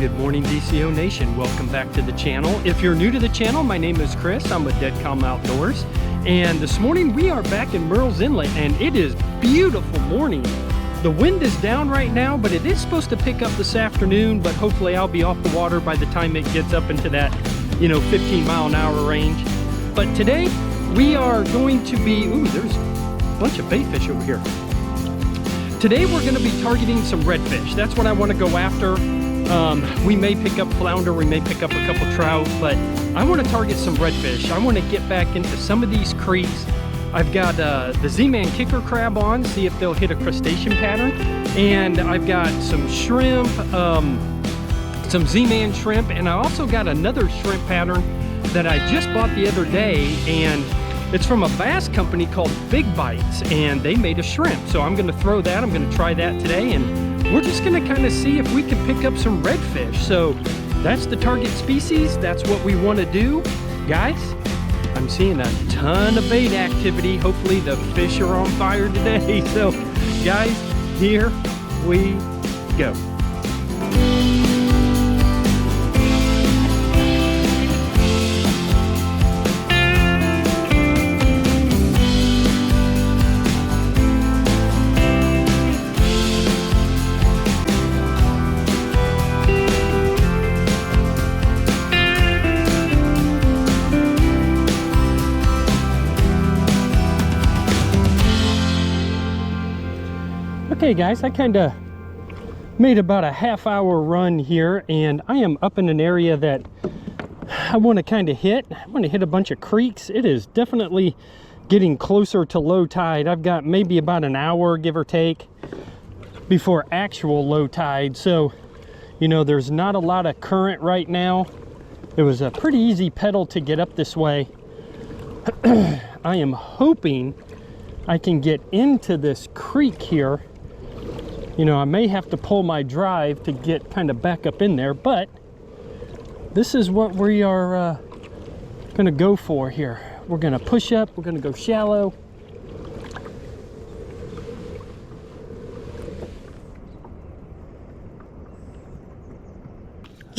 Good morning, DCO Nation. Welcome back to the channel. If you're new to the channel, my name is Chris. I'm with Dead Calm Outdoors. And this morning we are back in Murrells Inlet, and it is beautiful morning. The wind is down right now, but it is supposed to pick up this afternoon, but hopefully I'll be off the water by the time it gets up into that, 15-mile-an-hour range. But today we are going to be, there's a bunch of bait fish over here. Today we're going to be targeting some redfish. That's what I want to go after. We may pick up flounder, we may pick up a couple trout, but I want to target some redfish. I want to get back into some of these creeks. I've got the Z-Man kicker crab on, see if they'll hit a crustacean pattern. And I've got some shrimp, some Z-Man shrimp, and I also got another shrimp pattern that I just bought the other day, and it's from a bass company called Big Bites, and they made a shrimp. So I'm gonna throw that, I'm gonna try that today, and we're just gonna kind of see if we can pick up some redfish. So that's the target species, that's what we wanna do. Guys, I'm seeing a ton of bait activity. Hopefully the fish are on fire today. So guys, here we go. Okay guys, I kind of made about a half-hour run here, and I am up in an area that I want to kind of hit. I want to hit a bunch of creeks. It is definitely getting closer to low tide. I've got maybe about an hour, give or take, before actual low tide. So, there's not a lot of current right now. It was a pretty easy pedal to get up this way. I am hoping I can get into this creek here. I may have to pull my drive to get kind of back up in there, but this is what we are going to go for here. We're going to push up, we're going to go shallow.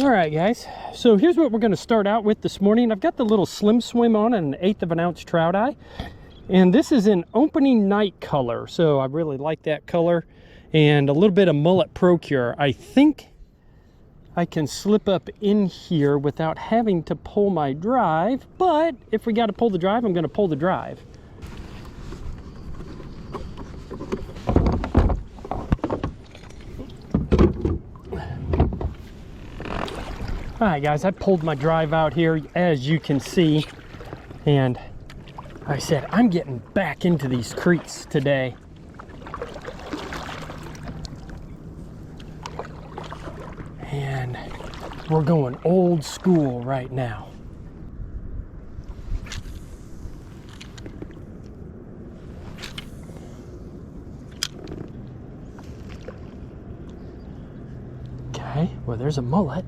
All right, guys, so here's what we're going to start out with this morning. I've got the little Slim Swim on and an 1/8 of an ounce trout eye, and this is in opening night color, so I really like that color. And a little bit of mullet procure. I think I can slip up in here without having to pull my drive, but if we got to pull the drive, I'm going to pull the drive. All right, guys, I pulled my drive out here, as you can see, and I said I'm getting back into these creeks today. And we're going old school right now. Okay, well, there's a mullet.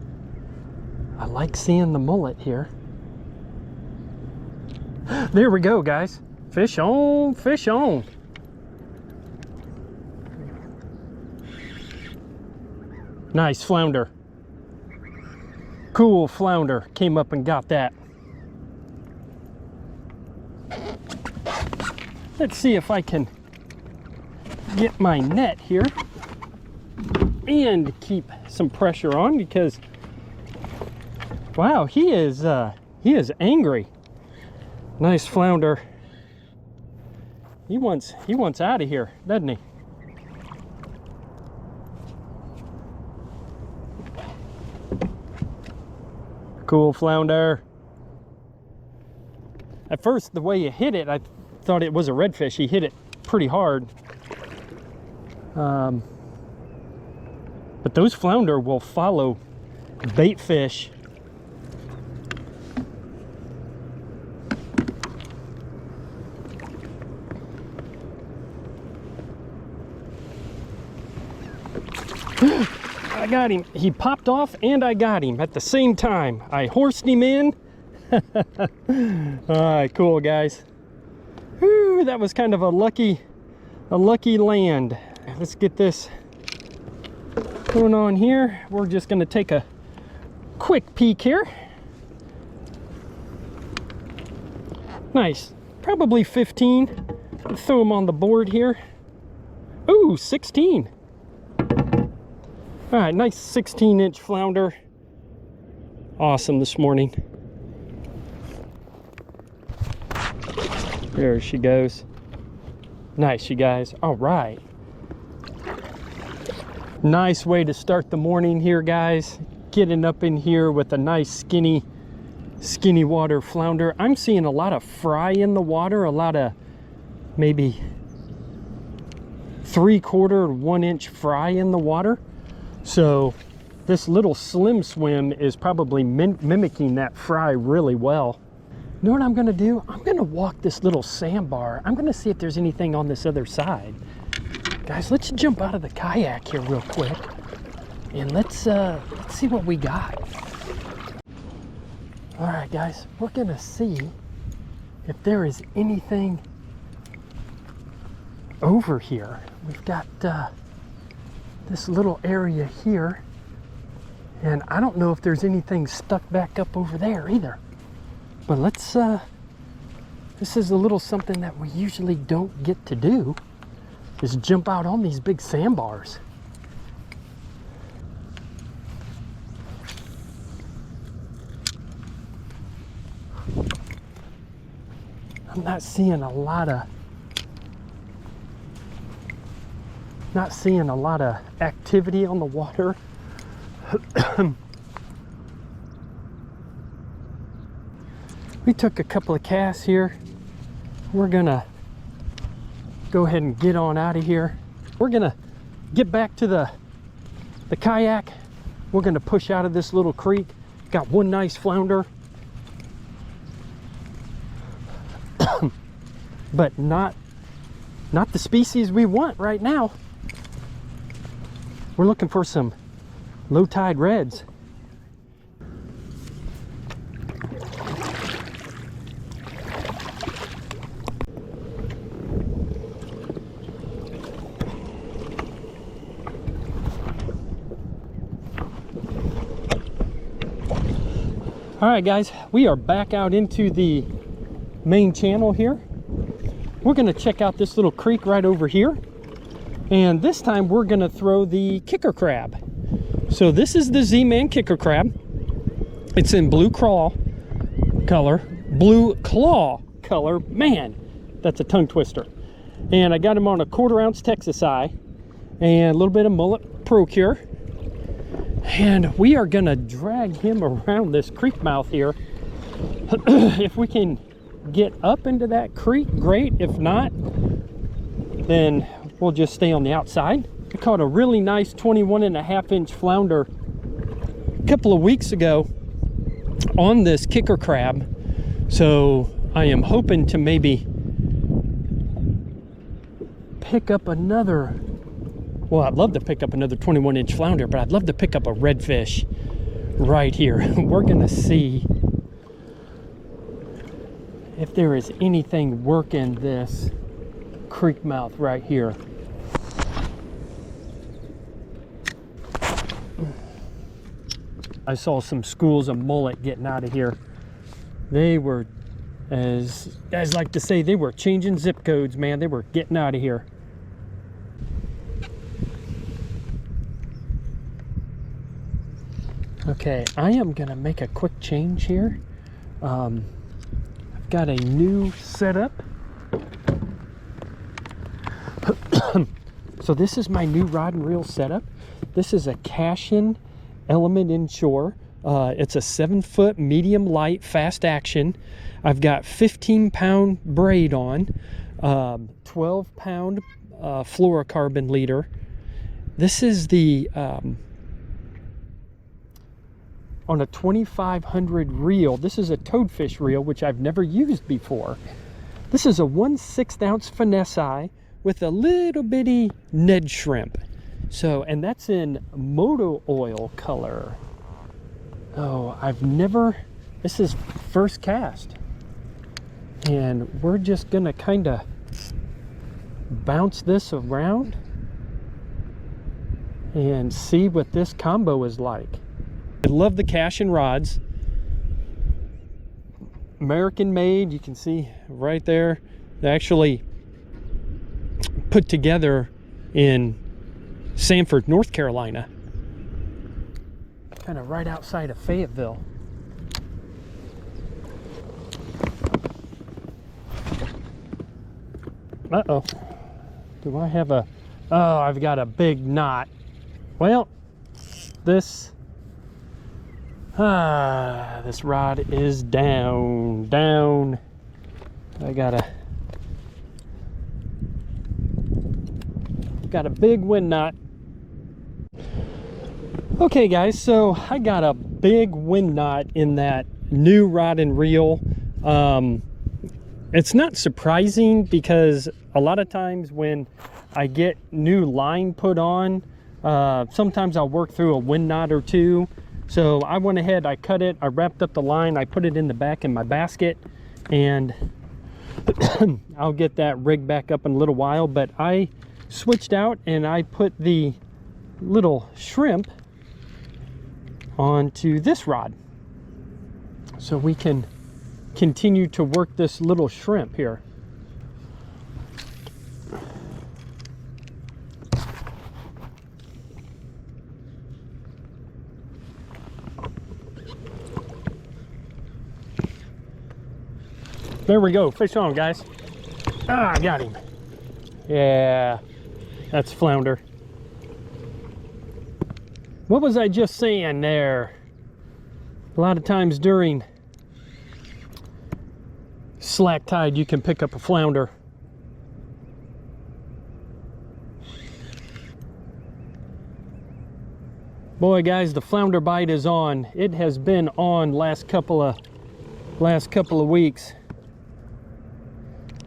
I like seeing the mullet here. There we go, guys. Fish on, fish on. Nice flounder. Cool flounder. Came up and got that. Let's see if I can get my net here and keep some pressure on, because wow, he is angry. Nice flounder. He wants out of here, doesn't he? Cool flounder. At first, the way you hit it, I thought it was a redfish. He hit it pretty hard. But those flounder will follow bait fish. I got him. He popped off and I got him at the same time. I horsed him in. All right, cool, guys. Whew, that was kind of a lucky land. Let's get this going on here. We're just going to take a quick peek here. Nice, probably 15. Throw them on the board here. Ooh, 16. All right, nice 16-inch flounder. Awesome this morning. There she goes. Nice, you guys. All right. Nice way to start the morning here, guys. Getting up in here with a nice skinny water flounder. I'm seeing a lot of fry in the water, a lot of maybe 3/4 to 1 inch fry in the water. So this little slim swim is probably mimicking that fry really well. You know what I'm gonna do? I'm gonna walk this little sandbar. I'm gonna see if there's anything on this other side. Guys, let's jump out of the kayak here real quick and let's see what we got. All right, guys, we're gonna see if there is anything over here. We've got this little area here, and I don't know if there's anything stuck back up over there either. But let's, this is a little something that we usually don't get to do, is jump out on these big sandbars. I'm not seeing a lot of activity on the water. We took a couple of casts here. We're gonna go ahead and get on out of here. We're gonna get back to the kayak. We're gonna push out of this little creek. Got one nice flounder, but not the species we want right now. We're looking for some low tide reds. All right, guys, we are back out into the main channel here. We're gonna check out this little creek right over here. And this time we're gonna throw the kicker crab. So this is the Z-Man kicker crab. It's in blue claw color. Man, that's a tongue twister. And I got him on a 1/4 ounce Texas eye and a little bit of mullet Procure. And we are gonna drag him around this creek mouth here. If we can get up into that creek, great. If not, then we'll just stay on the outside. I caught a really nice 21.5-inch flounder a couple of weeks ago on this kicker crab. So I am hoping to maybe pick up another, well, I'd love to pick up another 21-inch flounder, but I'd love to pick up a redfish right here. We're gonna see if there is anything working this creek mouth right here. I saw some schools of mullet getting out of here. They were, as guys like to say, they were changing zip codes, man. They were getting out of here. Okay, I am gonna make a quick change here. I've got a new setup. So this is my new rod and reel setup. This is a Cashin Element Inshore. It's a 7-foot medium light fast action. I've got 15-pound braid on, 12-pound fluorocarbon leader. This is the on a 2500 reel. This is a toadfish reel, which I've never used before. This is a 1/6 ounce finesse eye with a little bitty Ned shrimp. So, and that's in motor oil color. Oh, I've never, this is first cast. And we're just gonna kind of bounce this around and see what this combo is like. I love the cash and rods. American made, you can see right there. They're actually put together in Sanford, North Carolina. Kind of right outside of Fayetteville. Uh-oh. Do I have a... Oh, I've got a big knot. Well, this rod is down. I got a big wind knot. Okay guys, so I got a big wind knot in that new rod and reel. It's not surprising because a lot of times when I get new line put on, sometimes I'll work through a wind knot or two. So I went ahead, I cut it, I wrapped up the line, I put it in the back in my basket, and I'll get that rig back up in a little while. But I switched out and I put the little shrimp onto this rod so we can continue to work this little shrimp here. There we go, fish on, guys. Ah, I got him. Yeah, that's flounder. What was I just saying there? A lot of times during slack tide, you can pick up a flounder. Boy, guys, the flounder bite is on. It has been on last couple of weeks.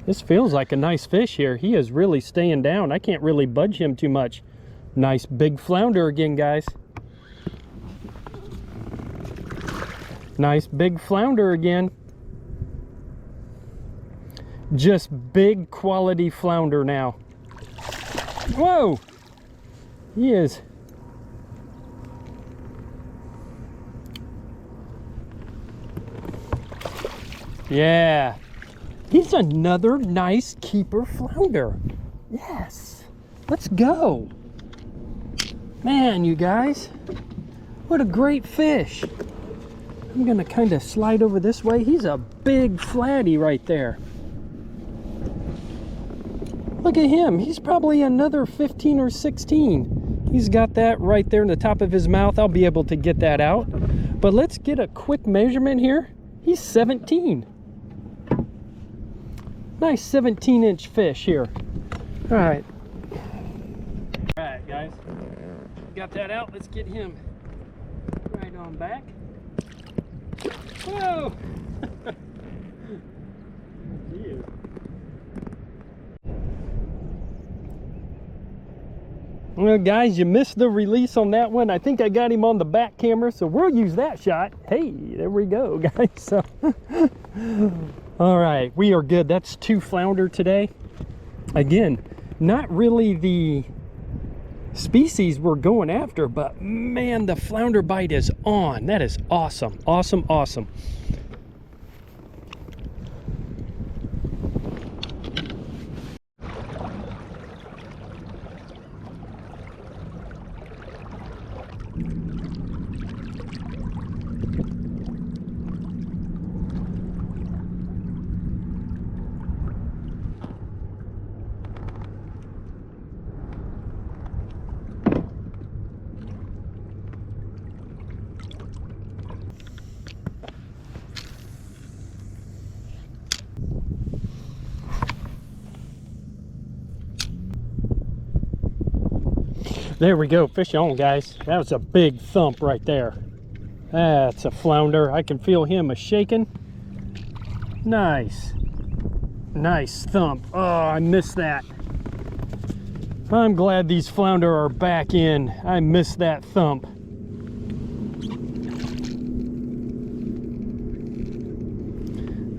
This feels like a nice fish here. He is really staying down. I can't really budge him too much. Nice big flounder again, guys. Nice big flounder again. Just big quality flounder now. Whoa! He is. Yeah. He's another nice keeper flounder. Yes. Let's go. Man, you guys. What a great fish. I'm gonna kind of slide over this way. He's a big flatty right there. Look at him. He's probably another 15 or 16. He's got that right there in the top of his mouth. I'll be able to get that out. But let's get a quick measurement here. He's 17. Nice 17-inch fish here. All right. All right, guys. Got that out. Let's get him right on back. Whoa! He is. Well, guys, you missed the release on that one. I think I got him on the back camera, so we'll use that shot. Hey, there we go, guys. So, all right, we are good. That's 2 flounder today. Again, not really the species we're going after, but man, the flounder bite is on. That is awesome, awesome, awesome. There we go, fish on, guys. That was a big thump right there. That's a flounder. I can feel him a-shaking. Nice. Nice thump. Oh, I missed that. I'm glad these flounder are back in. I missed that thump.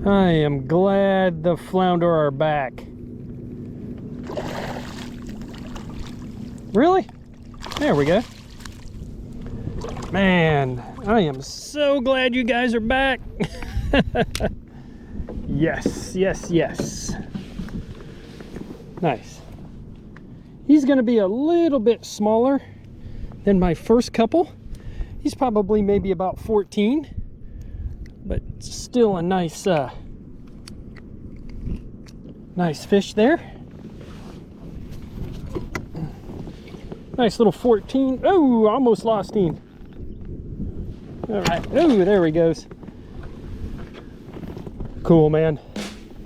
I am glad the flounder are back. Really? There we go. Man, I am so glad you guys are back. Yes, yes, yes. Nice. He's gonna be a little bit smaller than my first couple. He's probably maybe about 14, but still a nice nice fish there. Nice little 14. Oh, almost lost him. All right. Oh, there he goes. Cool, man.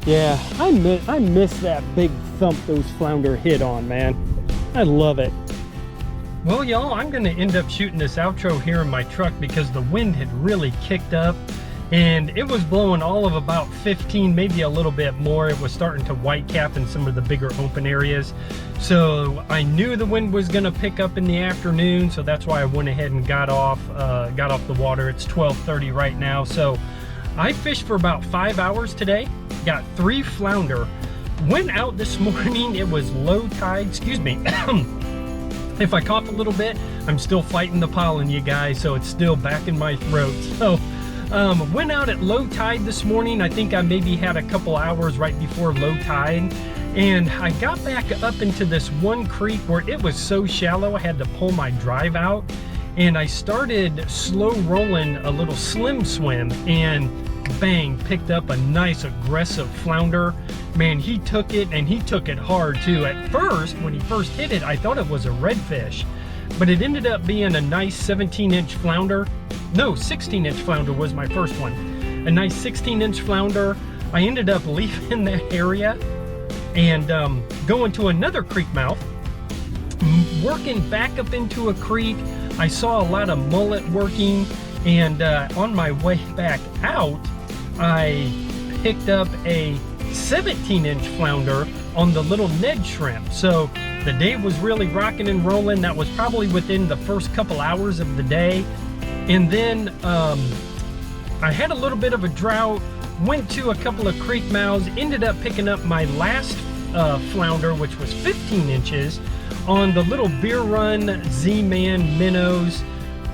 Yeah, I miss that big thump those flounder hit on, man. I love it. Well, y'all, I'm gonna end up shooting this outro here in my truck because the wind had really kicked up and it was blowing all of about 15, maybe a little bit more. It was starting to white cap in some of the bigger open areas. So I knew the wind was gonna pick up in the afternoon, so that's why I went ahead and got off the water. It's 12:30 right now. So I fished for about 5 hours today, got 3 flounder, went out this morning, it was low tide, excuse me. If I cough a little bit, I'm still fighting the pollen, you guys, so it's still back in my throat. So went out at low tide this morning. I think I maybe had a couple hours right before low tide, and I got back up into this one creek where it was so shallow I had to pull my drive out, and I started slow rolling a little slim swim, and bang, picked up a nice aggressive flounder. Man, he took it, and he took it hard too. At first, when he first hit it, I thought it was a redfish, but it ended up being a nice 17-inch flounder. No, 16-inch flounder was my first one. A nice 16-inch flounder. I ended up leaving that area and going to another creek mouth, working back up into a creek. I saw a lot of mullet working, and on my way back out, I picked up a 17-inch flounder on the little Ned shrimp. So the day was really rocking and rolling. That was probably within the first couple hours of the day. And then I had a little bit of a drought, went to a couple of creek mouths, ended up picking up my last flounder, which was 15 inches on the little Beer Run Z-Man minnows.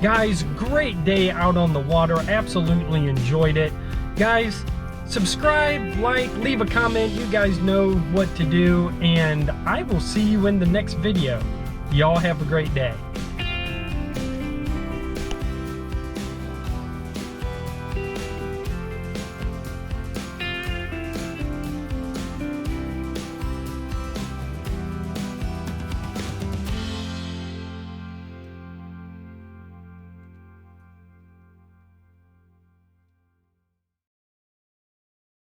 Guys, great day out on the water. Absolutely enjoyed it. Guys, subscribe, like, leave a comment. You guys know what to do, and I will see you in the next video. Y'all have a great day.